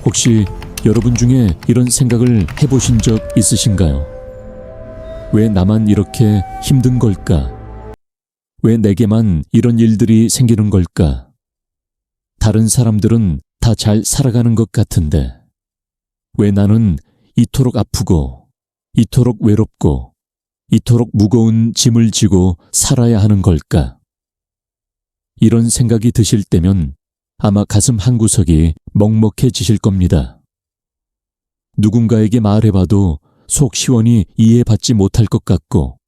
혹시 여러분 중에 이런 생각을 해보신 적 있으신가요? 왜 나만 이렇게 힘든 걸까? 왜 내게만 이런 일들이 생기는 걸까? 다른 사람들은 다 잘 살아가는 것 같은데 왜 나는 이토록 아프고 이토록 외롭고 이토록 무거운 짐을 지고 살아야 하는 걸까? 이런 생각이 드실 때면 아마 가슴 한구석이 먹먹해지실 겁니다. 누군가에게 말해봐도 속 시원히 이해받지 못할 것 같고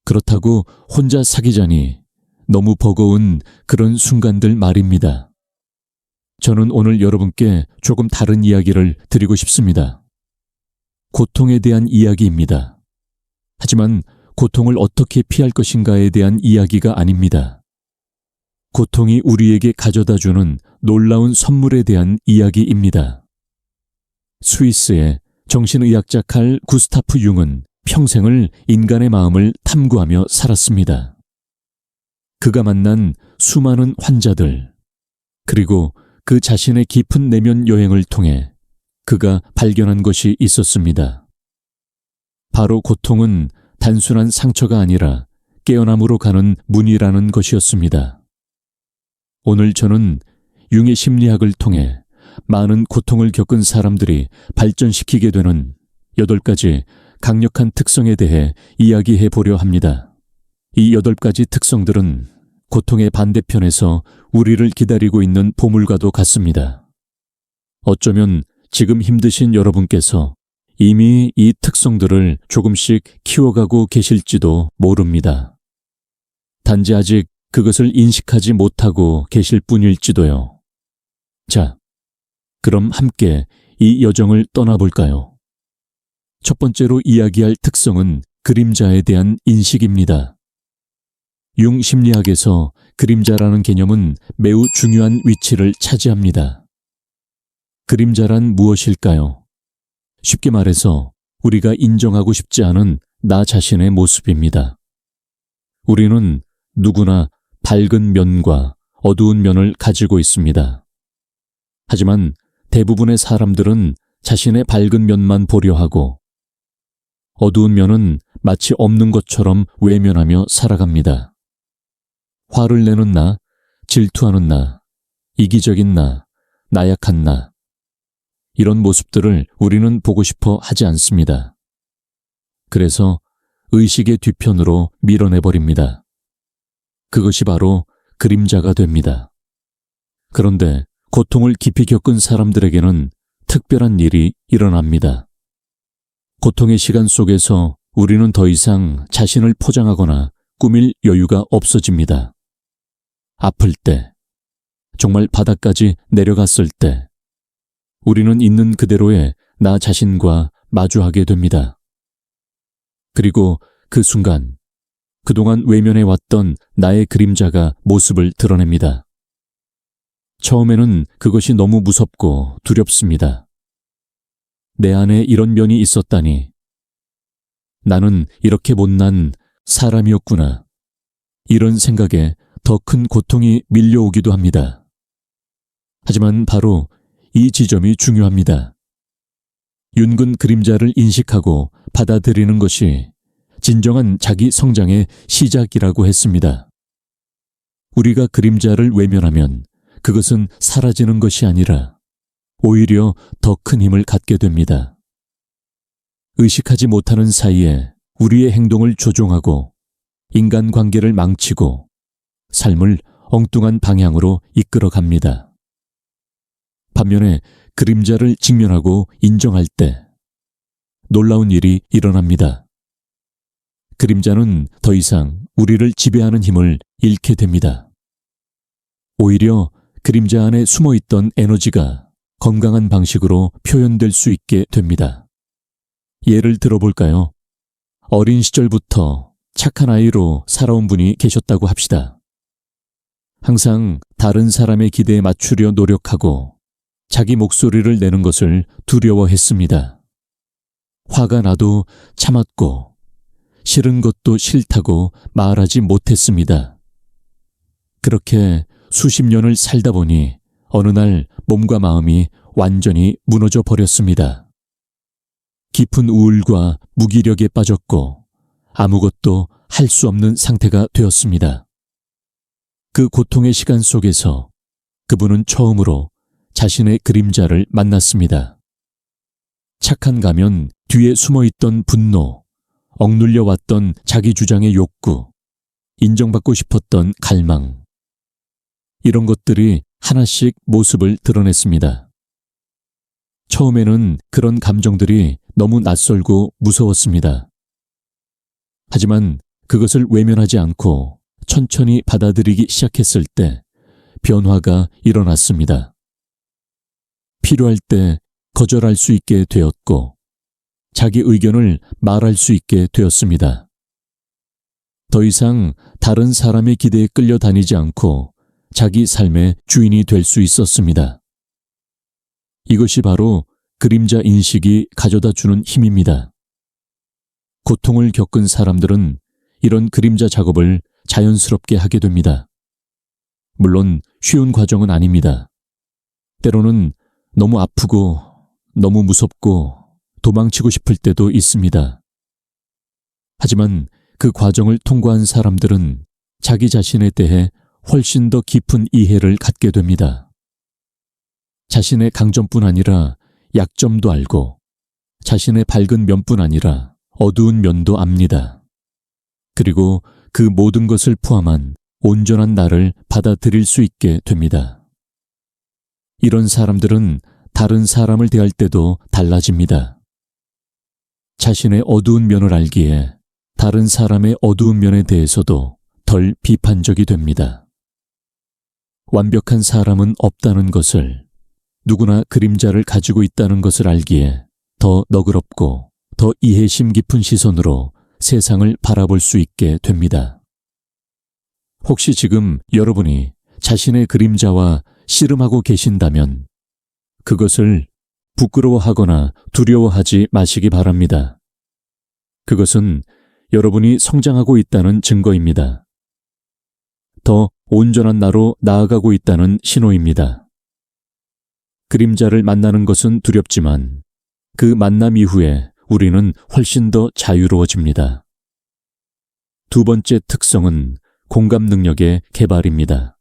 그렇다고 혼자 사귀자니 너무 버거운 그런 순간들 말입니다. 저는 오늘 여러분께 조금 다른 이야기를 드리고 싶습니다. 고통에 대한 이야기입니다. 하지만 고통을 어떻게 피할 것인가에 대한 이야기가 아닙니다. 고통이 우리에게 가져다주는 놀라운 선물에 대한 이야기입니다. 스위스의 정신의학자 칼 구스타프 융은 평생을 인간의 마음을 탐구하며 살았습니다. 그가 만난 수많은 환자들, 그리고 그 자신의 깊은 내면 여행을 통해 그가 발견한 것이 있었습니다. 바로 고통은 단순한 상처가 아니라 깨어남으로 가는 문이라는 것이었습니다. 오늘 저는 융의 심리학을 통해 많은 고통을 겪은 사람들이 발전시키게 되는 8가지 강력한 특성에 대해 이야기해 보려 합니다. 이 8가지 특성들은 고통의 반대편에서 우리를 기다리고 있는 보물과도 같습니다. 어쩌면 지금 힘드신 여러분께서 이미 이 특성들을 조금씩 키워가고 계실지도 모릅니다. 단지 아직 그것을 인식하지 못하고 계실 뿐일지도요. 자, 그럼 함께 이 여정을 떠나볼까요? 첫 번째로 이야기할 특성은 그림자에 대한 인식입니다. 융 심리학에서 그림자라는 개념은 매우 중요한 위치를 차지합니다. 그림자란 무엇일까요? 쉽게 말해서 우리가 인정하고 싶지 않은 나 자신의 모습입니다. 우리는 누구나 밝은 면과 어두운 면을 가지고 있습니다. 하지만 대부분의 사람들은 자신의 밝은 면만 보려 하고 어두운 면은 마치 없는 것처럼 외면하며 살아갑니다. 화를 내는 나, 질투하는 나, 이기적인 나, 나약한 나, 이런 모습들을 우리는 보고 싶어 하지 않습니다. 그래서 의식의 뒤편으로 밀어내버립니다. 그것이 바로 그림자가 됩니다. 그런데 고통을 깊이 겪은 사람들에게는 특별한 일이 일어납니다. 고통의 시간 속에서 우리는 더 이상 자신을 포장하거나 꾸밀 여유가 없어집니다. 아플 때, 정말 바닥까지 내려갔을 때, 우리는 있는 그대로의 나 자신과 마주하게 됩니다. 그리고 그 순간, 그동안 외면해왔던 나의 그림자가 모습을 드러냅니다. 처음에는 그것이 너무 무섭고 두렵습니다. 내 안에 이런 면이 있었다니. 나는 이렇게 못난 사람이었구나. 이런 생각에 더 큰 고통이 밀려오기도 합니다. 하지만 바로 이 지점이 중요합니다. 윤근 그림자를 인식하고 받아들이는 것이 진정한 자기 성장의 시작이라고 했습니다. 우리가 그림자를 외면하면 그것은 사라지는 것이 아니라 오히려 더 큰 힘을 갖게 됩니다. 의식하지 못하는 사이에 우리의 행동을 조종하고 인간관계를 망치고 삶을 엉뚱한 방향으로 이끌어 갑니다. 반면에 그림자를 직면하고 인정할 때 놀라운 일이 일어납니다. 그림자는 더 이상 우리를 지배하는 힘을 잃게 됩니다. 오히려 그림자 안에 숨어있던 에너지가 건강한 방식으로 표현될 수 있게 됩니다. 예를 들어볼까요? 어린 시절부터 착한 아이로 살아온 분이 계셨다고 합시다. 항상 다른 사람의 기대에 맞추려 노력하고 자기 목소리를 내는 것을 두려워했습니다. 화가 나도 참았고 싫은 것도 싫다고 말하지 못했습니다. 그렇게 수십 년을 살다 보니 어느 날 몸과 마음이 완전히 무너져 버렸습니다. 깊은 우울과 무기력에 빠졌고 아무것도 할 수 없는 상태가 되었습니다. 그 고통의 시간 속에서 그분은 처음으로 자신의 그림자를 만났습니다. 착한 가면 뒤에 숨어있던 분노, 억눌려 왔던 자기 주장의 욕구, 인정받고 싶었던 갈망, 이런 것들이 하나씩 모습을 드러냈습니다. 처음에는 그런 감정들이 너무 낯설고 무서웠습니다. 하지만 그것을 외면하지 않고 천천히 받아들이기 시작했을 때 변화가 일어났습니다. 필요할 때 거절할 수 있게 되었고 자기 의견을 말할 수 있게 되었습니다. 더 이상 다른 사람의 기대에 끌려다니지 않고 자기 삶의 주인이 될 수 있었습니다. 이것이 바로 그림자 인식이 가져다 주는 힘입니다. 고통을 겪은 사람들은 이런 그림자 작업을 자연스럽게 하게 됩니다. 물론 쉬운 과정은 아닙니다. 때로는 너무 아프고 너무 무섭고 도망치고 싶을 때도 있습니다. 하지만 그 과정을 통과한 사람들은 자기 자신에 대해 훨씬 더 깊은 이해를 갖게 됩니다. 자신의 강점뿐 아니라 약점도 알고 자신의 밝은 면뿐 아니라 어두운 면도 압니다. 그리고 그 모든 것을 포함한 온전한 나를 받아들일 수 있게 됩니다. 이런 사람들은 다른 사람을 대할 때도 달라집니다. 자신의 어두운 면을 알기에 다른 사람의 어두운 면에 대해서도 덜 비판적이 됩니다. 완벽한 사람은 없다는 것을, 누구나 그림자를 가지고 있다는 것을 알기에 더 너그럽고 더 이해심 깊은 시선으로 세상을 바라볼 수 있게 됩니다. 혹시 지금 여러분이 자신의 그림자와 씨름하고 계신다면 그것을 부끄러워하거나 두려워하지 마시기 바랍니다. 그것은 여러분이 성장하고 있다는 증거입니다. 더 온전한 나로 나아가고 있다는 신호입니다. 그림자를 만나는 것은 두렵지만 그 만남 이후에 우리는 훨씬 더 자유로워집니다. 두 번째 특성은 공감 능력의 개발입니다.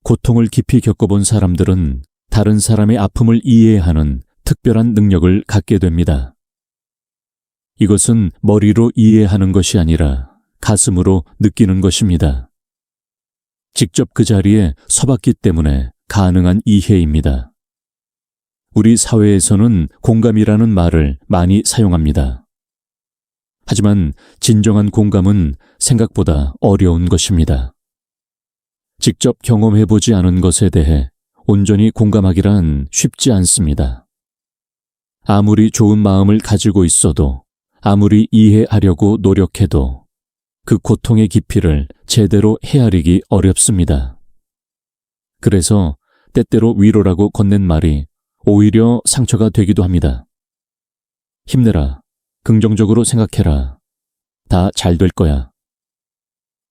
고통을 깊이 겪어본 사람들은 다른 사람의 아픔을 이해하는 특별한 능력을 갖게 됩니다. 이것은 머리로 이해하는 것이 아니라 가슴으로 느끼는 것입니다. 직접 그 자리에 서봤기 때문에 가능한 이해입니다. 우리 사회에서는 공감이라는 말을 많이 사용합니다. 하지만 진정한 공감은 생각보다 어려운 것입니다. 직접 경험해보지 않은 것에 대해 온전히 공감하기란 쉽지 않습니다. 아무리 좋은 마음을 가지고 있어도, 아무리 이해하려고 노력해도 그 고통의 깊이를 제대로 헤아리기 어렵습니다. 그래서 때때로 위로라고 건넨 말이 오히려 상처가 되기도 합니다. 힘내라. 긍정적으로 생각해라. 다 잘 될 거야.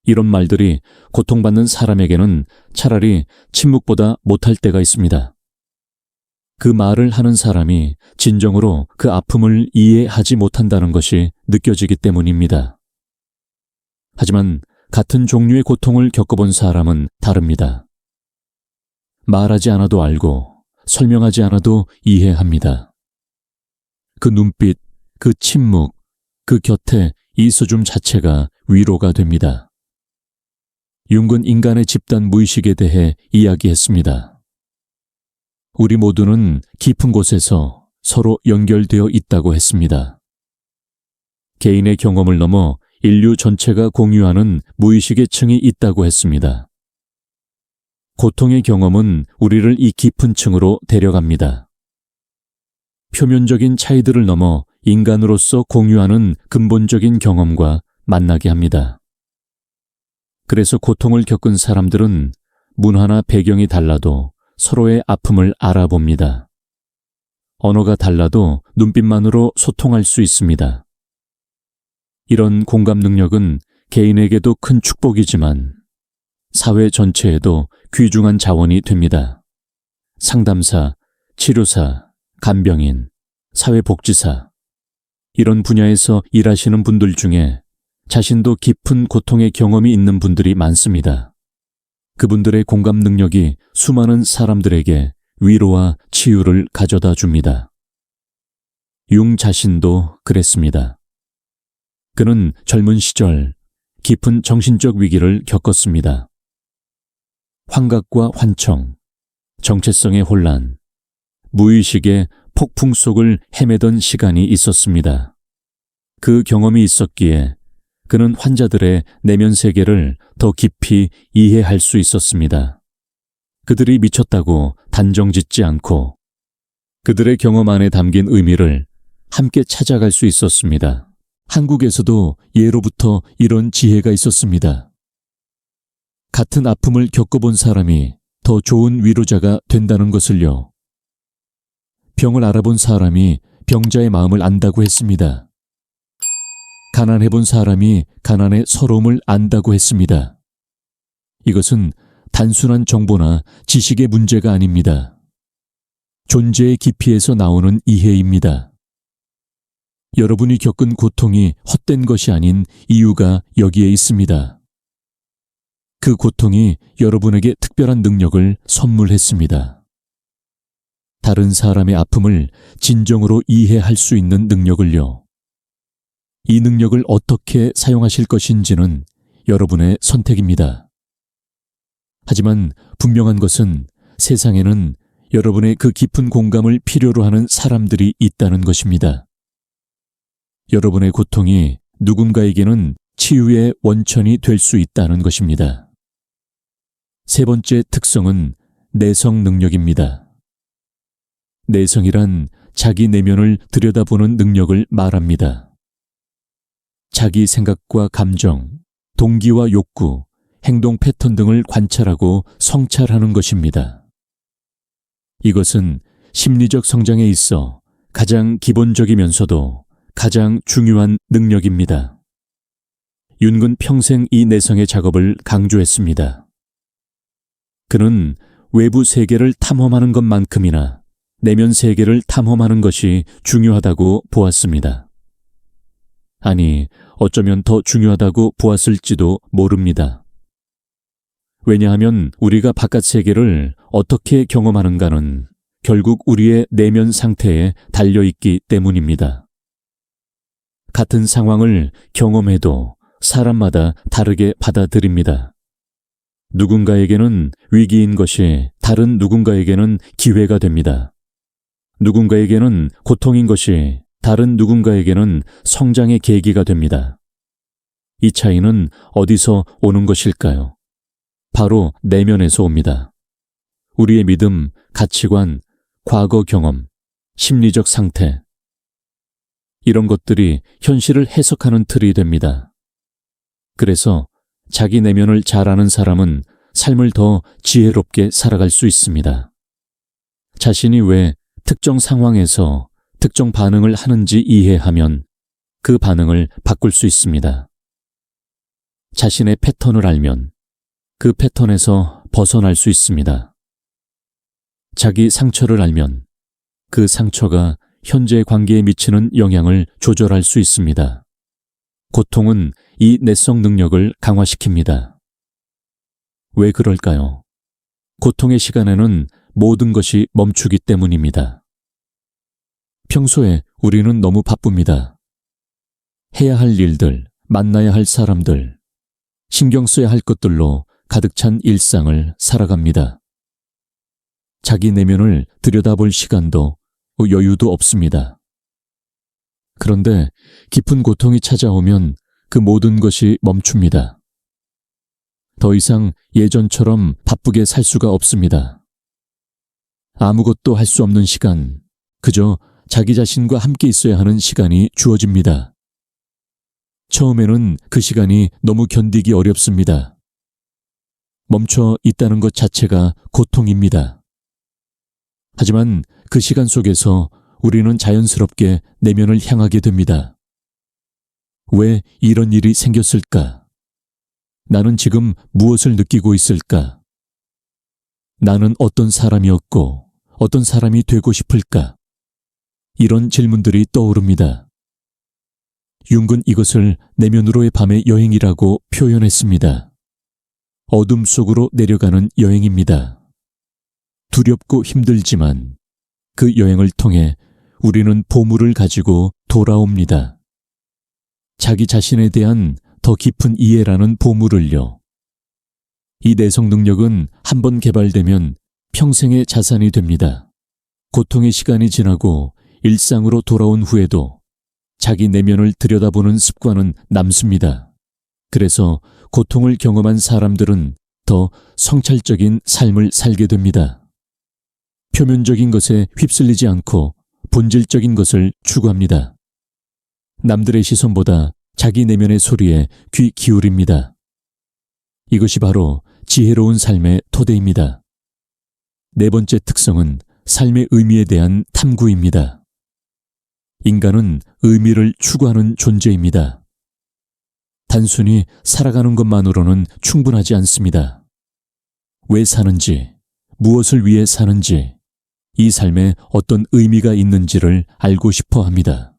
이런 말들이 고통받는 사람에게는 차라리 침묵보다 못할 때가 있습니다. 그 말을 하는 사람이 진정으로 그 아픔을 이해하지 못한다는 것이 느껴지기 때문입니다. 하지만 같은 종류의 고통을 겪어본 사람은 다릅니다. 말하지 않아도 알고 설명하지 않아도 이해합니다. 그 눈빛, 그 침묵, 그 곁에 있어줌 자체가 위로가 됩니다. 융은 인간의 집단 무의식에 대해 이야기했습니다. 우리 모두는 깊은 곳에서 서로 연결되어 있다고 했습니다. 개인의 경험을 넘어 인류 전체가 공유하는 무의식의 층이 있다고 했습니다. 고통의 경험은 우리를 이 깊은 층으로 데려갑니다. 표면적인 차이들을 넘어 인간으로서 공유하는 근본적인 경험과 만나게 합니다. 그래서 고통을 겪은 사람들은 문화나 배경이 달라도 서로의 아픔을 알아봅니다. 언어가 달라도 눈빛만으로 소통할 수 있습니다. 이런 공감 능력은 개인에게도 큰 축복이지만 사회 전체에도 귀중한 자원이 됩니다. 상담사, 치료사, 간병인, 사회복지사, 이런 분야에서 일하시는 분들 중에 자신도 깊은 고통의 경험이 있는 분들이 많습니다. 그분들의 공감 능력이 수많은 사람들에게 위로와 치유를 가져다 줍니다. 융 자신도 그랬습니다. 그는 젊은 시절 깊은 정신적 위기를 겪었습니다. 환각과 환청, 정체성의 혼란, 무의식의 폭풍 속을 헤매던 시간이 있었습니다. 그 경험이 있었기에 그는 환자들의 내면 세계를 더 깊이 이해할 수 있었습니다. 그들이 미쳤다고 단정짓지 않고 그들의 경험 안에 담긴 의미를 함께 찾아갈 수 있었습니다. 한국에서도 예로부터 이런 지혜가 있었습니다. 같은 아픔을 겪어본 사람이 더 좋은 위로자가 된다는 것을요. 병을 알아본 사람이 병자의 마음을 안다고 했습니다. 가난해본 사람이 가난의 서러움을 안다고 했습니다. 이것은 단순한 정보나 지식의 문제가 아닙니다. 존재의 깊이에서 나오는 이해입니다. 여러분이 겪은 고통이 헛된 것이 아닌 이유가 여기에 있습니다. 그 고통이 여러분에게 특별한 능력을 선물했습니다. 다른 사람의 아픔을 진정으로 이해할 수 있는 능력을요. 이 능력을 어떻게 사용하실 것인지는 여러분의 선택입니다. 하지만 분명한 것은 세상에는 여러분의 그 깊은 공감을 필요로 하는 사람들이 있다는 것입니다. 여러분의 고통이 누군가에게는 치유의 원천이 될 수 있다는 것입니다. 세 번째 특성은 내성 능력입니다. 내성이란 자기 내면을 들여다보는 능력을 말합니다. 자기 생각과 감정, 동기와 욕구, 행동 패턴 등을 관찰하고 성찰하는 것입니다. 이것은 심리적 성장에 있어 가장 기본적이면서도 가장 중요한 능력입니다. 윤근 평생 이 내성의 작업을 강조했습니다. 그는 외부 세계를 탐험하는 것만큼이나 내면 세계를 탐험하는 것이 중요하다고 보았습니다. 아니, 어쩌면 더 중요하다고 보았을지도 모릅니다. 왜냐하면 우리가 바깥 세계를 어떻게 경험하는가는 결국 우리의 내면 상태에 달려있기 때문입니다. 같은 상황을 경험해도 사람마다 다르게 받아들입니다. 누군가에게는 위기인 것이 다른 누군가에게는 기회가 됩니다. 누군가에게는 고통인 것이 다른 누군가에게는 성장의 계기가 됩니다. 이 차이는 어디서 오는 것일까요? 바로 내면에서 옵니다. 우리의 믿음, 가치관, 과거 경험, 심리적 상태, 이런 것들이 현실을 해석하는 틀이 됩니다. 그래서 자기 내면을 잘 아는 사람은 삶을 더 지혜롭게 살아갈 수 있습니다. 자신이 왜 특정 상황에서 특정 반응을 하는지 이해하면 그 반응을 바꿀 수 있습니다. 자신의 패턴을 알면 그 패턴에서 벗어날 수 있습니다. 자기 상처를 알면 그 상처가 현재 관계에 미치는 영향을 조절할 수 있습니다. 고통은 이 내성 능력을 강화시킵니다. 왜 그럴까요? 고통의 시간에는 모든 것이 멈추기 때문입니다. 평소에 우리는 너무 바쁩니다. 해야 할 일들, 만나야 할 사람들, 신경 써야 할 것들로 가득 찬 일상을 살아갑니다. 자기 내면을 들여다볼 시간도 여유도 없습니다. 그런데 깊은 고통이 찾아오면 그 모든 것이 멈춥니다. 더 이상 예전처럼 바쁘게 살 수가 없습니다. 아무것도 할 수 없는 시간, 그저 자기 자신과 함께 있어야 하는 시간이 주어집니다. 처음에는 그 시간이 너무 견디기 어렵습니다. 멈춰 있다는 것 자체가 고통입니다. 하지만 그 시간 속에서 우리는 자연스럽게 내면을 향하게 됩니다. 왜 이런 일이 생겼을까? 나는 지금 무엇을 느끼고 있을까? 나는 어떤 사람이었고 어떤 사람이 되고 싶을까? 이런 질문들이 떠오릅니다. 융은 이것을 내면으로의 밤의 여행이라고 표현했습니다. 어둠 속으로 내려가는 여행입니다. 두렵고 힘들지만 그 여행을 통해 우리는 보물을 가지고 돌아옵니다. 자기 자신에 대한 더 깊은 이해라는 보물을요. 이 내성 능력은 한번 개발되면 평생의 자산이 됩니다. 고통의 시간이 지나고 일상으로 돌아온 후에도 자기 내면을 들여다보는 습관은 남습니다. 그래서 고통을 경험한 사람들은 더 성찰적인 삶을 살게 됩니다. 표면적인 것에 휩쓸리지 않고 본질적인 것을 추구합니다. 남들의 시선보다 자기 내면의 소리에 귀 기울입니다. 이것이 바로 지혜로운 삶의 토대입니다. 네 번째 특성은 삶의 의미에 대한 탐구입니다. 인간은 의미를 추구하는 존재입니다. 단순히 살아가는 것만으로는 충분하지 않습니다. 왜 사는지, 무엇을 위해 사는지, 이 삶에 어떤 의미가 있는지를 알고 싶어 합니다.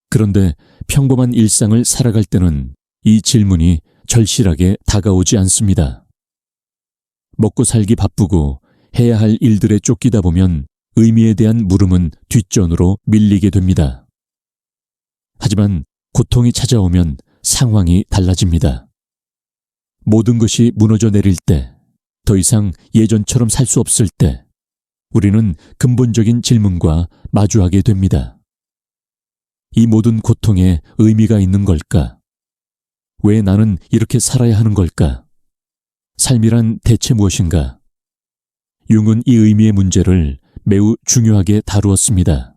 그런데 평범한 일상을 살아갈 때는 이 질문이 절실하게 다가오지 않습니다. 먹고 살기 바쁘고 해야 할 일들에 쫓기다 보면 의미에 대한 물음은 뒷전으로 밀리게 됩니다. 하지만 고통이 찾아오면 상황이 달라집니다. 모든 것이 무너져 내릴 때, 더 이상 예전처럼 살 수 없을 때, 우리는 근본적인 질문과 마주하게 됩니다. 이 모든 고통에 의미가 있는 걸까? 왜 나는 이렇게 살아야 하는 걸까? 삶이란 대체 무엇인가? 융은 이 의미의 문제를 매우 중요하게 다루었습니다.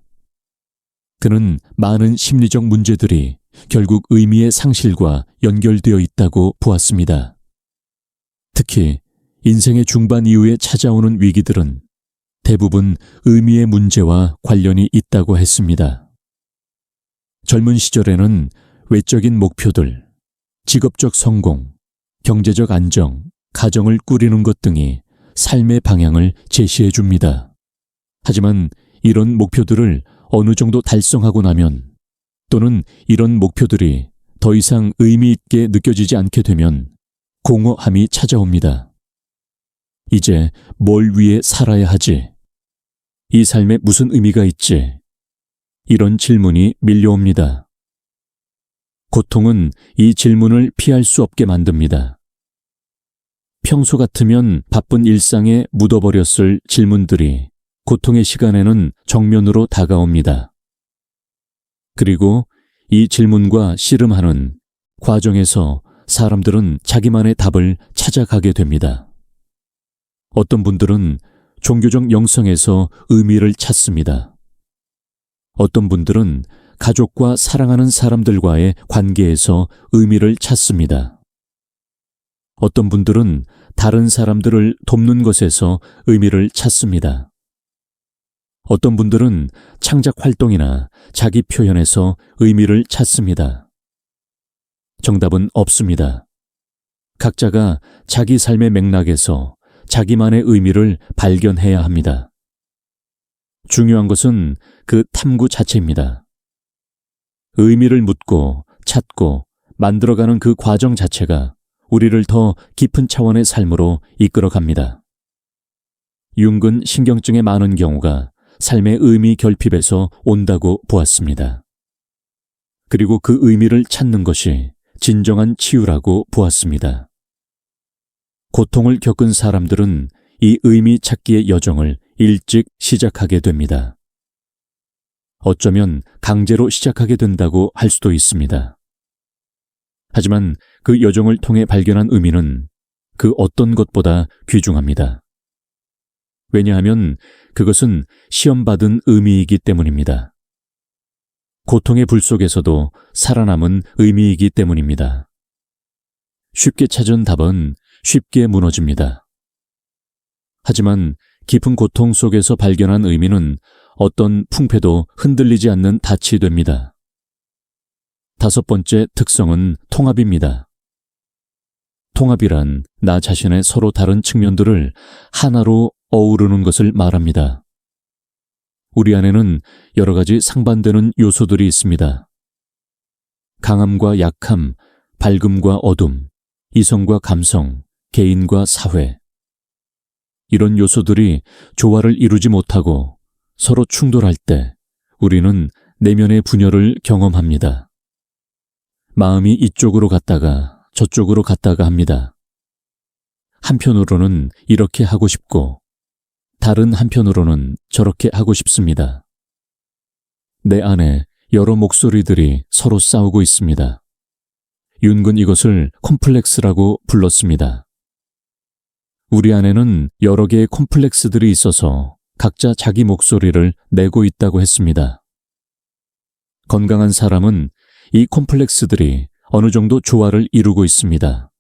그는 많은 심리적 문제들이 결국 의미의 상실과 연결되어 있다고 보았습니다. 특히 인생의 중반 이후에 찾아오는 위기들은 대부분 의미의 문제와 관련이 있다고 했습니다. 젊은 시절에는 외적인 목표들, 직업적 성공, 경제적 안정, 가정을 꾸리는 것 등이 삶의 방향을 제시해 줍니다. 하지만 이런 목표들을 어느 정도 달성하고 나면, 또는 이런 목표들이 더 이상 의미 있게 느껴지지 않게 되면 공허함이 찾아옵니다. 이제 뭘 위해 살아야 하지? 이 삶에 무슨 의미가 있지? 이런 질문이 밀려옵니다. 고통은 이 질문을 피할 수 없게 만듭니다. 평소 같으면 바쁜 일상에 묻어버렸을 질문들이 고통의 시간에는 정면으로 다가옵니다. 그리고 이 질문과 씨름하는 과정에서 사람들은 자기만의 답을 찾아가게 됩니다. 어떤 분들은 종교적 영성에서 의미를 찾습니다. 어떤 분들은 가족과 사랑하는 사람들과의 관계에서 의미를 찾습니다. 어떤 분들은 다른 사람들을 돕는 것에서 의미를 찾습니다. 어떤 분들은 창작 활동이나 자기 표현에서 의미를 찾습니다. 정답은 없습니다. 각자가 자기 삶의 맥락에서 자기만의 의미를 발견해야 합니다. 중요한 것은 그 탐구 자체입니다. 의미를 묻고 찾고 만들어가는 그 과정 자체가 우리를 더 깊은 차원의 삶으로 이끌어갑니다. 융은 신경증의 많은 경우가 삶의 의미 결핍에서 온다고 보았습니다. 그리고 그 의미를 찾는 것이 진정한 치유라고 보았습니다. 고통을 겪은 사람들은 이 의미 찾기의 여정을 일찍 시작하게 됩니다. 어쩌면 강제로 시작하게 된다고 할 수도 있습니다. 하지만 그 여정을 통해 발견한 의미는 그 어떤 것보다 귀중합니다. 왜냐하면 그것은 시험받은 의미이기 때문입니다. 고통의 불 속에서도 살아남은 의미이기 때문입니다. 쉽게 찾은 답은 쉽게 무너집니다. 하지만 깊은 고통 속에서 발견한 의미는 어떤 풍패도 흔들리지 않는 닻이 됩니다. 다섯 번째 특성은 통합입니다. 통합이란 나 자신의 서로 다른 측면들을 하나로 어우르는 것을 말합니다. 우리 안에는 여러 가지 상반되는 요소들이 있습니다. 강함과 약함, 밝음과 어둠, 이성과 감성, 개인과 사회. 이런 요소들이 조화를 이루지 못하고 서로 충돌할 때 우리는 내면의 분열을 경험합니다. 마음이 이쪽으로 갔다가 저쪽으로 갔다가 합니다. 한편으로는 이렇게 하고 싶고 다른 한편으로는 저렇게 하고 싶습니다. 내 안에 여러 목소리들이 서로 싸우고 있습니다. 윤근 이것을 콤플렉스라고 불렀습니다. 우리 안에는 여러 개의 콤플렉스들이 있어서 각자 자기 목소리를 내고 있다고 했습니다. 건강한 사람은 이 콤플렉스들이 어느 정도 조화를 이루고 있습니다.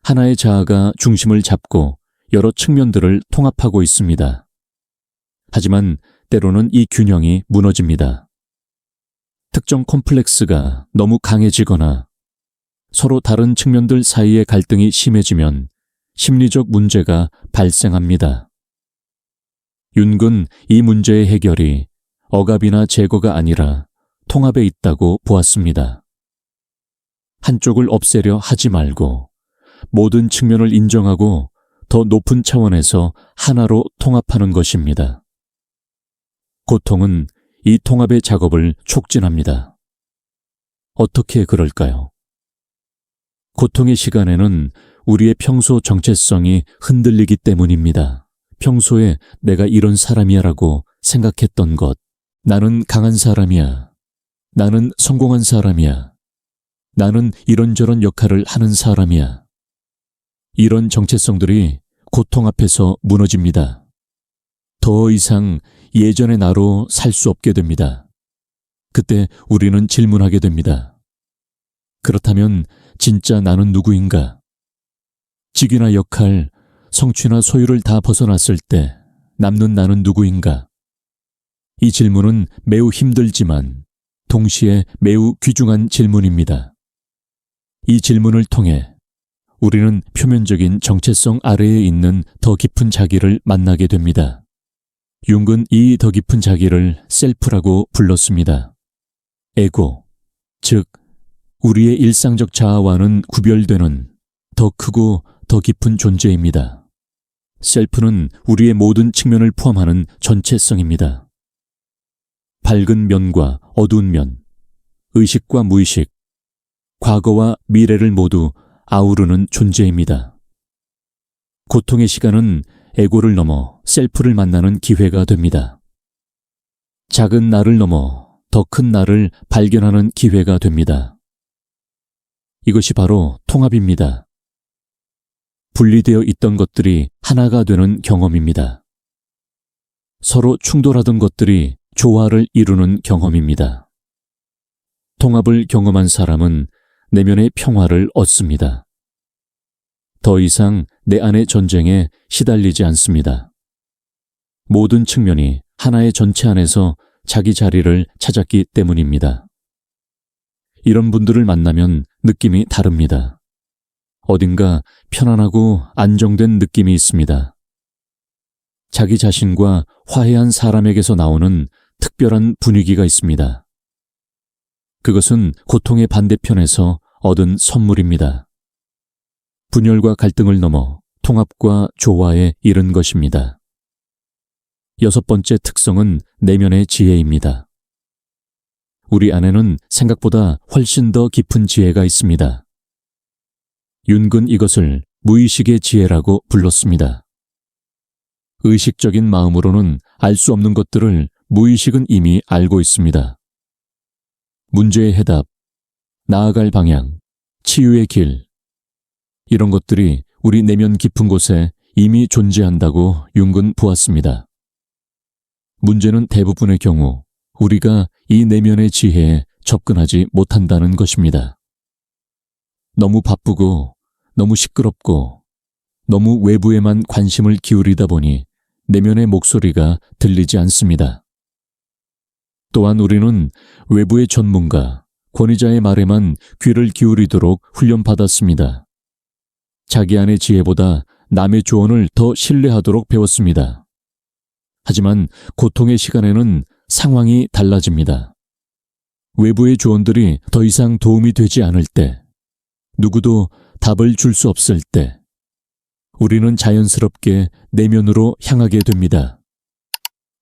하나의 자아가 중심을 잡고 여러 측면들을 통합하고 있습니다. 하지만 때로는 이 균형이 무너집니다. 특정 콤플렉스가 너무 강해지거나 서로 다른 측면들 사이의 갈등이 심해지면 심리적 문제가 발생합니다. 윤근 이 문제의 해결이 억압이나 제거가 아니라 통합에 있다고 보았습니다. 한쪽을 없애려 하지 말고 모든 측면을 인정하고 더 높은 차원에서 하나로 통합하는 것입니다. 고통은 이 통합의 작업을 촉진합니다. 어떻게 그럴까요? 고통의 시간에는 우리의 평소 정체성이 흔들리기 때문입니다. 평소에 내가 이런 사람이야라고 생각했던 것, 나는 강한 사람이야, 나는 성공한 사람이야, 나는 이런저런 역할을 하는 사람이야. 이런 정체성들이 고통 앞에서 무너집니다. 더 이상 예전의 나로 살 수 없게 됩니다. 그때 우리는 질문하게 됩니다. 그렇다면 진짜 나는 누구인가? 직위나 역할, 성취나 소유를 다 벗어났을 때 남는 나는 누구인가? 이 질문은 매우 힘들지만 동시에 매우 귀중한 질문입니다. 이 질문을 통해 우리는 표면적인 정체성 아래에 있는 더 깊은 자기를 만나게 됩니다. 융은 이 더 깊은 자기를 셀프라고 불렀습니다. 에고, 즉 우리의 일상적 자아와는 구별되는 더 크고 더 깊은 존재입니다. 셀프는 우리의 모든 측면을 포함하는 전체성입니다. 밝은 면과 어두운 면, 의식과 무의식, 과거와 미래를 모두 아우르는 존재입니다. 고통의 시간은 에고를 넘어 셀프를 만나는 기회가 됩니다. 작은 나를 넘어 더 큰 나를 발견하는 기회가 됩니다. 이것이 바로 통합입니다. 분리되어 있던 것들이 하나가 되는 경험입니다. 서로 충돌하던 것들이 조화를 이루는 경험입니다. 통합을 경험한 사람은 내면의 평화를 얻습니다. 더 이상 내 안의 전쟁에 시달리지 않습니다. 모든 측면이 하나의 전체 안에서 자기 자리를 찾았기 때문입니다. 이런 분들을 만나면 느낌이 다릅니다. 어딘가 편안하고 안정된 느낌이 있습니다. 자기 자신과 화해한 사람에게서 나오는 특별한 분위기가 있습니다. 그것은 고통의 반대편에서 얻은 선물입니다. 분열과 갈등을 넘어 통합과 조화에 이른 것입니다. 6번째 특성은 내면의 지혜입니다. 우리 안에는 생각보다 훨씬 더 깊은 지혜가 있습니다. 윤근 이것을 무의식의 지혜라고 불렀습니다. 의식적인 마음으로는 알 수 없는 것들을 무의식은 이미 알고 있습니다. 문제의 해답, 나아갈 방향, 치유의 길, 이런 것들이 우리 내면 깊은 곳에 이미 존재한다고 윤근 보았습니다. 문제는 대부분의 경우 우리가 이 내면의 지혜에 접근하지 못한다는 것입니다. 너무 바쁘고 너무 시끄럽고 너무 외부에만 관심을 기울이다 보니 내면의 목소리가 들리지 않습니다. 또한 우리는 외부의 전문가, 권위자의 말에만 귀를 기울이도록 훈련받았습니다. 자기 안의 지혜보다 남의 조언을 더 신뢰하도록 배웠습니다. 하지만 고통의 시간에는 상황이 달라집니다. 외부의 조언들이 더 이상 도움이 되지 않을 때, 누구도 답을 줄 수 없을 때, 우리는 자연스럽게 내면으로 향하게 됩니다.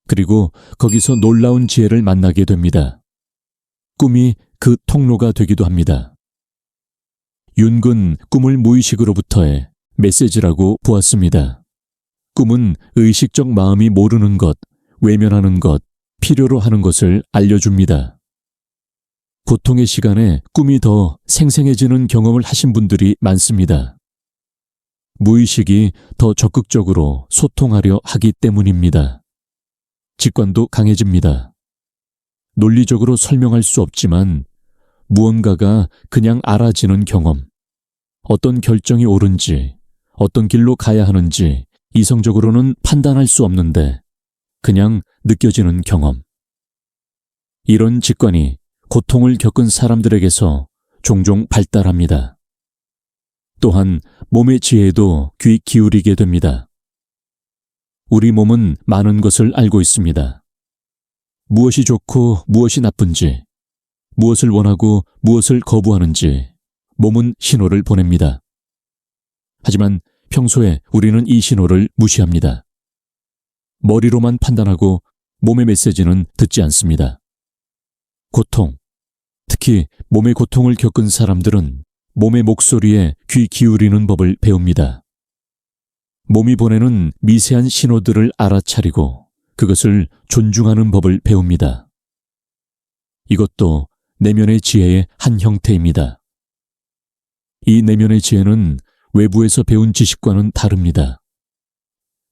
그리고 거기서 놀라운 지혜를 만나게 됩니다. 꿈이 그 통로가 되기도 합니다. 윤근 꿈을 무의식으로부터의 메시지라고 보았습니다. 꿈은 의식적 마음이 모르는 것, 외면하는 것, 필요로 하는 것을 알려줍니다. 고통의 시간에 꿈이 더 생생해지는 경험을 하신 분들이 많습니다. 무의식이 더 적극적으로 소통하려 하기 때문입니다. 직관도 강해집니다. 논리적으로 설명할 수 없지만 무언가가 그냥 알아지는 경험, 어떤 결정이 옳은지, 어떤 길로 가야 하는지 이성적으로는 판단할 수 없는데 그냥 느껴지는 경험. 이런 직관이 고통을 겪은 사람들에게서 종종 발달합니다. 또한 몸의 지혜에도 귀 기울이게 됩니다. 우리 몸은 많은 것을 알고 있습니다. 무엇이 좋고 무엇이 나쁜지, 무엇을 원하고 무엇을 거부하는지 몸은 신호를 보냅니다. 하지만 평소에 우리는 이 신호를 무시합니다. 머리로만 판단하고 몸의 메시지는 듣지 않습니다. 고통, 특히 몸의 고통을 겪은 사람들은 몸의 목소리에 귀 기울이는 법을 배웁니다. 몸이 보내는 미세한 신호들을 알아차리고 그것을 존중하는 법을 배웁니다. 이것도 내면의 지혜의 한 형태입니다. 이 내면의 지혜는 외부에서 배운 지식과는 다릅니다.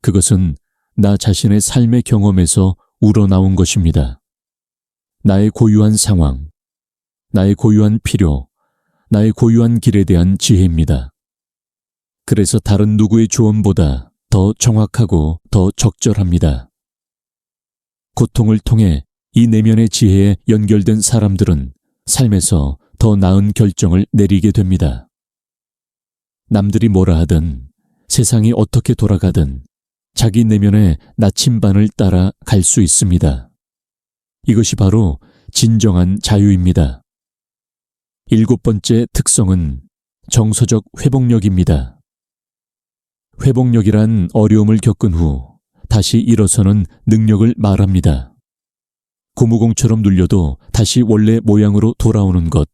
그것은 나 자신의 삶의 경험에서 우러나온 것입니다. 나의 고유한 상황, 나의 고유한 필요, 나의 고유한 길에 대한 지혜입니다. 그래서 다른 누구의 조언보다 더 정확하고 더 적절합니다. 고통을 통해 이 내면의 지혜에 연결된 사람들은 삶에서 더 나은 결정을 내리게 됩니다. 남들이 뭐라 하든, 세상이 어떻게 돌아가든 자기 내면의 나침반을 따라 갈 수 있습니다. 이것이 바로 진정한 자유입니다. 7번째 특성은 정서적 회복력입니다. 회복력이란 어려움을 겪은 후 다시 일어서는 능력을 말합니다. 고무공처럼 눌려도 다시 원래 모양으로 돌아오는 것,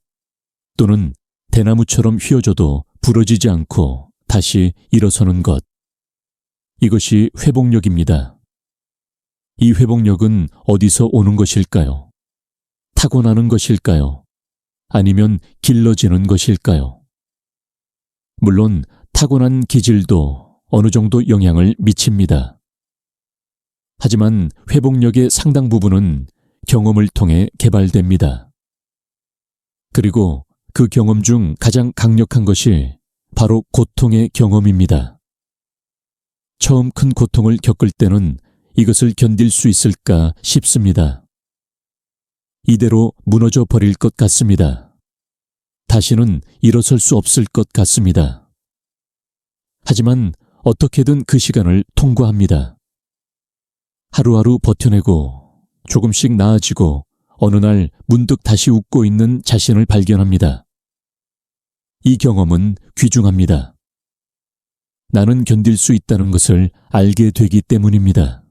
또는 대나무처럼 휘어져도 부러지지 않고 다시 일어서는 것. 이것이 회복력입니다. 이 회복력은 어디서 오는 것일까요? 타고나는 것일까요? 아니면 길러지는 것일까요? 물론 타고난 기질도 어느 정도 영향을 미칩니다. 하지만 회복력의 상당 부분은 경험을 통해 개발됩니다. 그리고 그 경험 중 가장 강력한 것이 바로 고통의 경험입니다. 처음 큰 고통을 겪을 때는 이것을 견딜 수 있을까 싶습니다. 이대로 무너져 버릴 것 같습니다. 다시는 일어설 수 없을 것 같습니다. 하지만 어떻게든 그 시간을 통과합니다. 하루하루 버텨내고 조금씩 나아지고 어느 날 문득 다시 웃고 있는 자신을 발견합니다. 이 경험은 귀중합니다. 나는 견딜 수 있다는 것을 알게 되기 때문입니다.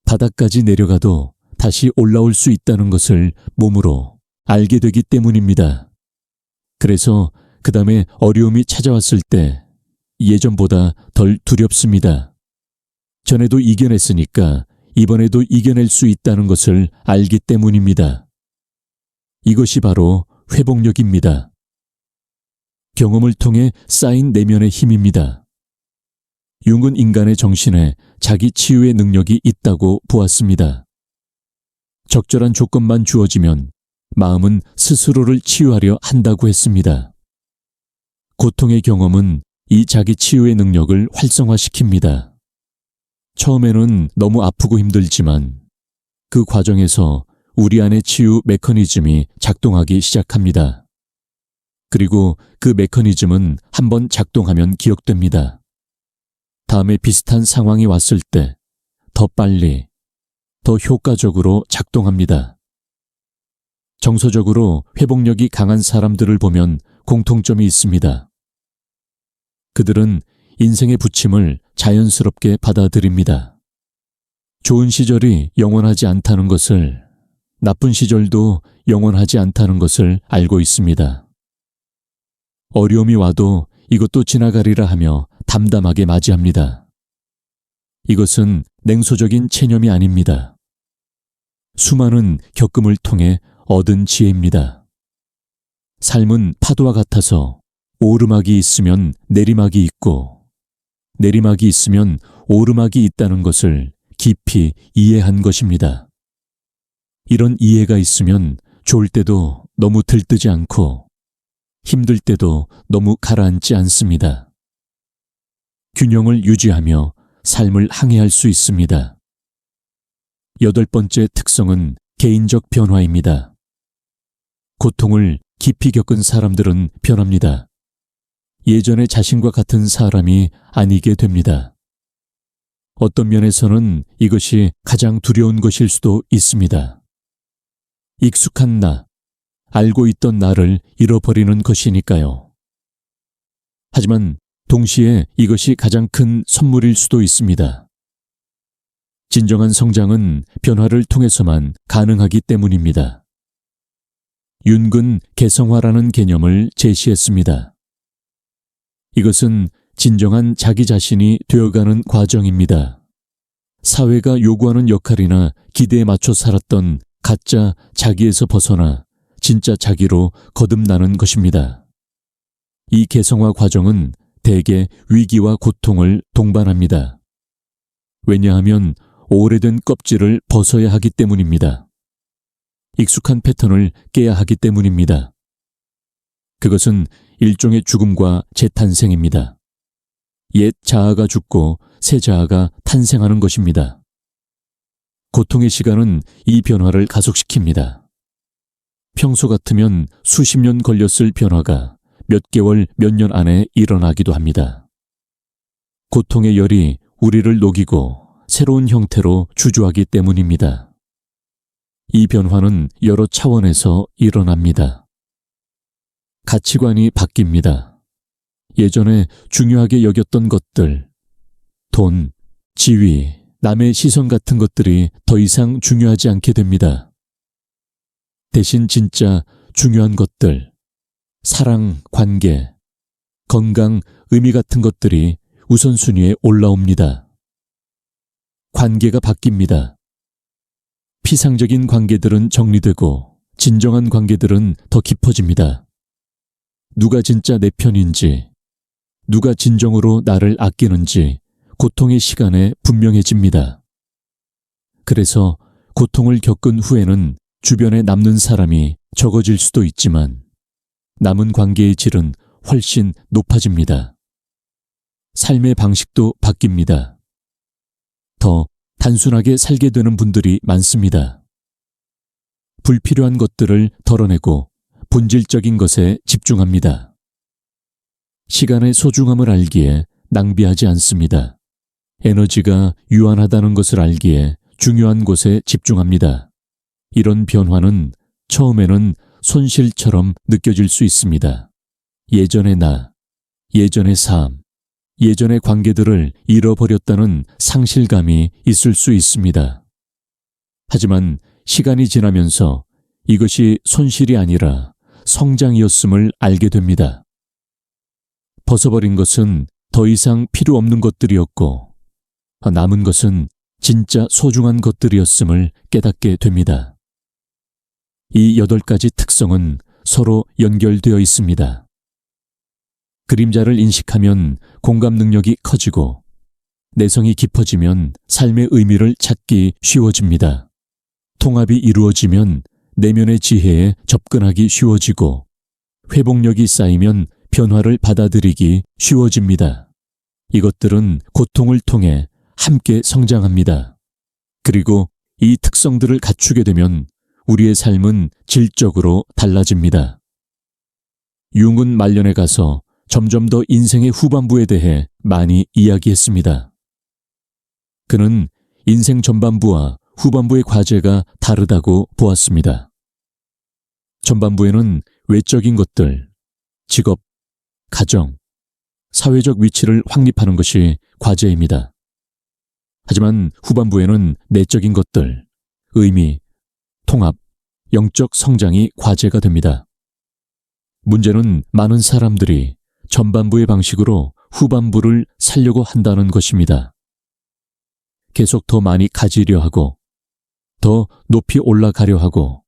바닥까지 내려가도 다시 올라올 수 있다는 것을 몸으로 알게 되기 때문입니다. 그래서 그 다음에 어려움이 찾아왔을 때 예전보다 덜 두렵습니다. 전에도 이겨냈으니까 이번에도 이겨낼 수 있다는 것을 알기 때문입니다. 이것이 바로 회복력입니다. 경험을 통해 쌓인 내면의 힘입니다. 융은 인간의 정신에 자기 치유의 능력이 있다고 보았습니다. 적절한 조건만 주어지면 마음은 스스로를 치유하려 한다고 했습니다. 고통의 경험은 이 자기 치유의 능력을 활성화시킵니다. 처음에는 너무 아프고 힘들지만 그 과정에서 우리 안의 치유 메커니즘이 작동하기 시작합니다. 그리고 그 메커니즘은 한번 작동하면 기억됩니다. 다음에 비슷한 상황이 왔을 때 더 빨리, 더 효과적으로 작동합니다. 정서적으로 회복력이 강한 사람들을 보면 공통점이 있습니다. 그들은 인생의 부침을 자연스럽게 받아들입니다. 좋은 시절이 영원하지 않다는 것을, 나쁜 시절도 영원하지 않다는 것을 알고 있습니다. 어려움이 와도 이것도 지나가리라 하며 담담하게 맞이합니다. 이것은 냉소적인 체념이 아닙니다. 수많은 겪음을 통해 얻은 지혜입니다. 삶은 파도와 같아서 오르막이 있으면 내리막이 있고 내리막이 있으면 오르막이 있다는 것을 깊이 이해한 것입니다. 이런 이해가 있으면 좋을 때도 너무 들뜨지 않고 힘들 때도 너무 가라앉지 않습니다. 균형을 유지하며 삶을 항해할 수 있습니다. 8번째 특성은 개인적 변화입니다. 고통을 깊이 겪은 사람들은 변합니다. 예전의 자신과 같은 사람이 아니게 됩니다. 어떤 면에서는 이것이 가장 두려운 것일 수도 있습니다. 익숙한 나, 알고 있던 나를 잃어버리는 것이니까요. 하지만 동시에 이것이 가장 큰 선물일 수도 있습니다. 진정한 성장은 변화를 통해서만 가능하기 때문입니다. 윤근 개성화라는 개념을 제시했습니다. 이것은 진정한 자기 자신이 되어가는 과정입니다. 사회가 요구하는 역할이나 기대에 맞춰 살았던 가짜 자기에서 벗어나 진짜 자기로 거듭나는 것입니다. 이 개성화 과정은 대개 위기와 고통을 동반합니다. 왜냐하면 오래된 껍질을 벗어야 하기 때문입니다. 익숙한 패턴을 깨야 하기 때문입니다. 그것은 일종의 죽음과 재탄생입니다. 옛 자아가 죽고 새 자아가 탄생하는 것입니다. 고통의 시간은 이 변화를 가속시킵니다. 평소 같으면 수십 년 걸렸을 변화가 몇 개월, 몇 년 안에 일어나기도 합니다. 고통의 열이 우리를 녹이고 새로운 형태로 주저하기 때문입니다. 이 변화는 여러 차원에서 일어납니다. 가치관이 바뀝니다. 예전에 중요하게 여겼던 것들, 돈, 지위, 남의 시선 같은 것들이 더 이상 중요하지 않게 됩니다. 대신 진짜 중요한 것들, 사랑, 관계, 건강, 의미 같은 것들이 우선순위에 올라옵니다. 관계가 바뀝니다. 피상적인 관계들은 정리되고 진정한 관계들은 더 깊어집니다. 누가 진짜 내 편인지, 누가 진정으로 나를 아끼는지 고통의 시간에 분명해집니다. 그래서 고통을 겪은 후에는 주변에 남는 사람이 적어질 수도 있지만 남은 관계의 질은 훨씬 높아집니다. 삶의 방식도 바뀝니다. 더 단순하게 살게 되는 분들이 많습니다. 불필요한 것들을 덜어내고 본질적인 것에 집중합니다. 시간의 소중함을 알기에 낭비하지 않습니다. 에너지가 유한하다는 것을 알기에 중요한 곳에 집중합니다. 이런 변화는 처음에는 손실처럼 느껴질 수 있습니다. 예전의 나, 예전의 삶, 예전의 관계들을 잃어버렸다는 상실감이 있을 수 있습니다. 하지만 시간이 지나면서 이것이 손실이 아니라 성장이었음을 알게 됩니다. 벗어버린 것은 더 이상 필요 없는 것들이었고 남은 것은 진짜 소중한 것들이었음을 깨닫게 됩니다. 이 8가지 특성은 서로 연결되어 있습니다. 그림자를 인식하면 공감 능력이 커지고 내성이 깊어지면 삶의 의미를 찾기 쉬워집니다. 통합이 이루어지면 내면의 지혜에 접근하기 쉬워지고 회복력이 쌓이면 변화를 받아들이기 쉬워집니다. 이것들은 고통을 통해 함께 성장합니다. 그리고 이 특성들을 갖추게 되면 우리의 삶은 질적으로 달라집니다. 융은 말년에 가서 점점 더 인생의 후반부에 대해 많이 이야기했습니다. 그는 인생 전반부와 후반부의 과제가 다르다고 보았습니다. 전반부에는 외적인 것들, 직업, 가정, 사회적 위치를 확립하는 것이 과제입니다. 하지만 후반부에는 내적인 것들, 의미, 통합, 영적 성장이 과제가 됩니다. 문제는 많은 사람들이 전반부의 방식으로 후반부를 살려고 한다는 것입니다. 계속 더 많이 가지려 하고, 더 높이 올라가려 하고,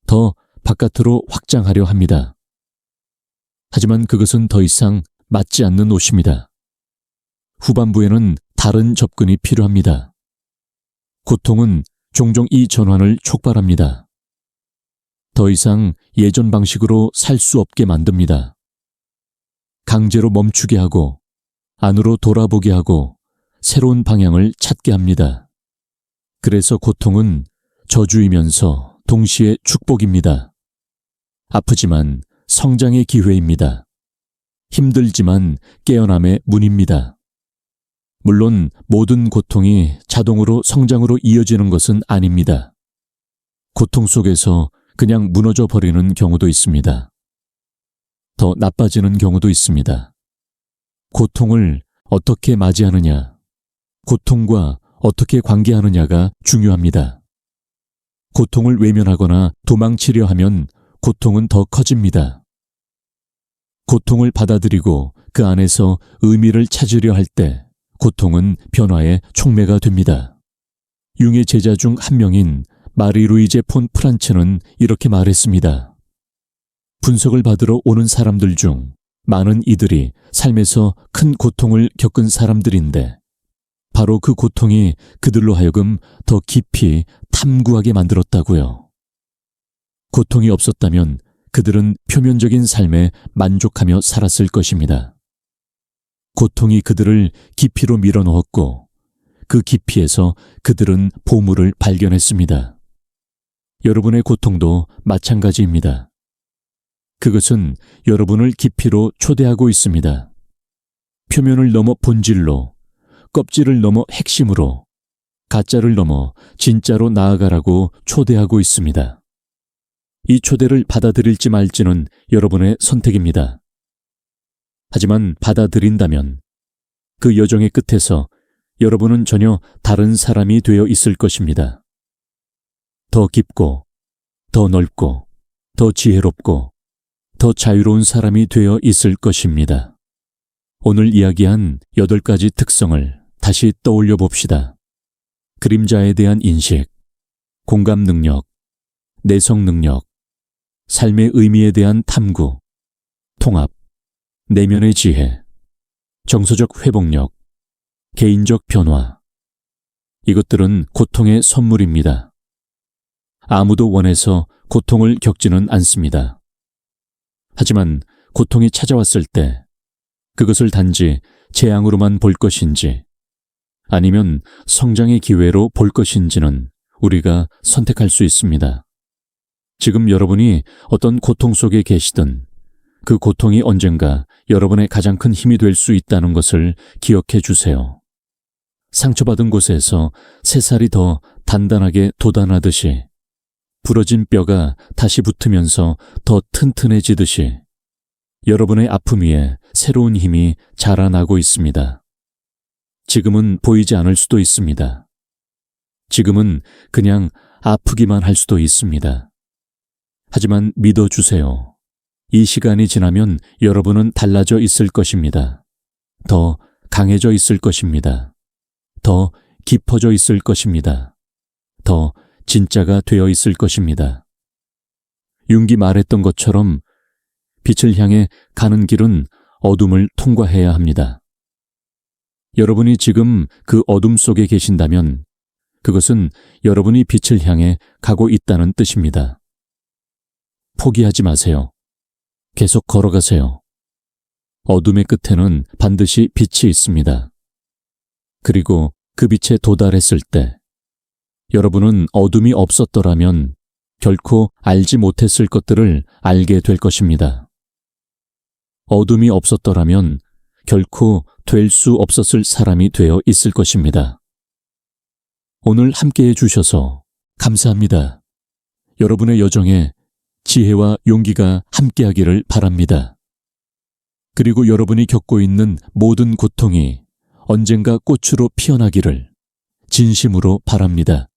더 바깥으로 확장하려 합니다. 하지만 그것은 더 이상 맞지 않는 옷입니다. 후반부에는 다른 접근이 필요합니다. 고통은 종종 이 전환을 촉발합니다. 더 이상 예전 방식으로 살 수 없게 만듭니다. 강제로 멈추게 하고, 안으로 돌아보게 하고, 새로운 방향을 찾게 합니다. 그래서 고통은 저주이면서 동시에 축복입니다. 아프지만 성장의 기회입니다. 힘들지만 깨어남의 문입니다. 물론 모든 고통이 자동으로 성장으로 이어지는 것은 아닙니다. 고통 속에서 그냥 무너져 버리는 경우도 있습니다. 더 나빠지는 경우도 있습니다. 고통을 어떻게 맞이하느냐, 고통과 어떻게 관계하느냐가 중요합니다. 고통을 외면하거나 도망치려 하면 고통은 더 커집니다. 고통을 받아들이고 그 안에서 의미를 찾으려 할 때 고통은 변화의 촉매가 됩니다. 융의 제자 중 한 명인 마리-루이제 폰 프란츠는 이렇게 말했습니다. 분석을 받으러 오는 사람들 중 많은 이들이 삶에서 큰 고통을 겪은 사람들인데 바로 그 고통이 그들로 하여금 더 깊이 탐구하게 만들었다고요. 고통이 없었다면 그들은 표면적인 삶에 만족하며 살았을 것입니다. 고통이 그들을 깊이로 밀어넣었고 그 깊이에서 그들은 보물을 발견했습니다. 여러분의 고통도 마찬가지입니다. 그것은 여러분을 깊이로 초대하고 있습니다. 표면을 넘어 본질로, 껍질을 넘어 핵심으로, 가짜를 넘어 진짜로 나아가라고 초대하고 있습니다. 이 초대를 받아들일지 말지는 여러분의 선택입니다. 하지만 받아들인다면 그 여정의 끝에서 여러분은 전혀 다른 사람이 되어 있을 것입니다. 더 깊고, 더 넓고, 더 지혜롭고, 더 자유로운 사람이 되어 있을 것입니다. 오늘 이야기한 8가지 특성을 다시 떠올려 봅시다. 그림자에 대한 인식, 공감 능력, 내성 능력, 삶의 의미에 대한 탐구, 통합, 내면의 지혜, 정서적 회복력, 개인적 변화. 이것들은 고통의 선물입니다. 아무도 원해서 고통을 겪지는 않습니다. 하지만 고통이 찾아왔을 때 그것을 단지 재앙으로만 볼 것인지 아니면 성장의 기회로 볼 것인지는 우리가 선택할 수 있습니다. 지금 여러분이 어떤 고통 속에 계시든 그 고통이 언젠가 여러분의 가장 큰 힘이 될 수 있다는 것을 기억해 주세요. 상처받은 곳에서 새살이 더 단단하게 돋아나듯이 부러진 뼈가 다시 붙으면서 더 튼튼해지듯이 여러분의 아픔 위에 새로운 힘이 자라나고 있습니다. 지금은 보이지 않을 수도 있습니다. 지금은 그냥 아프기만 할 수도 있습니다. 하지만 믿어주세요. 이 시간이 지나면 여러분은 달라져 있을 것입니다. 더 강해져 있을 것입니다. 더 깊어져 있을 것입니다. 더 진짜가 되어 있을 것입니다. 융기 말했던 것처럼 빛을 향해 가는 길은 어둠을 통과해야 합니다. 여러분이 지금 그 어둠 속에 계신다면 그것은 여러분이 빛을 향해 가고 있다는 뜻입니다. 포기하지 마세요. 계속 걸어가세요. 어둠의 끝에는 반드시 빛이 있습니다. 그리고 그 빛에 도달했을 때 여러분은 어둠이 없었더라면 결코 알지 못했을 것들을 알게 될 것입니다. 어둠이 없었더라면 결코 될 수 없었을 사람이 되어 있을 것입니다. 오늘 함께해 주셔서 감사합니다. 여러분의 여정에 지혜와 용기가 함께하기를 바랍니다. 그리고 여러분이 겪고 있는 모든 고통이 언젠가 꽃으로 피어나기를 진심으로 바랍니다.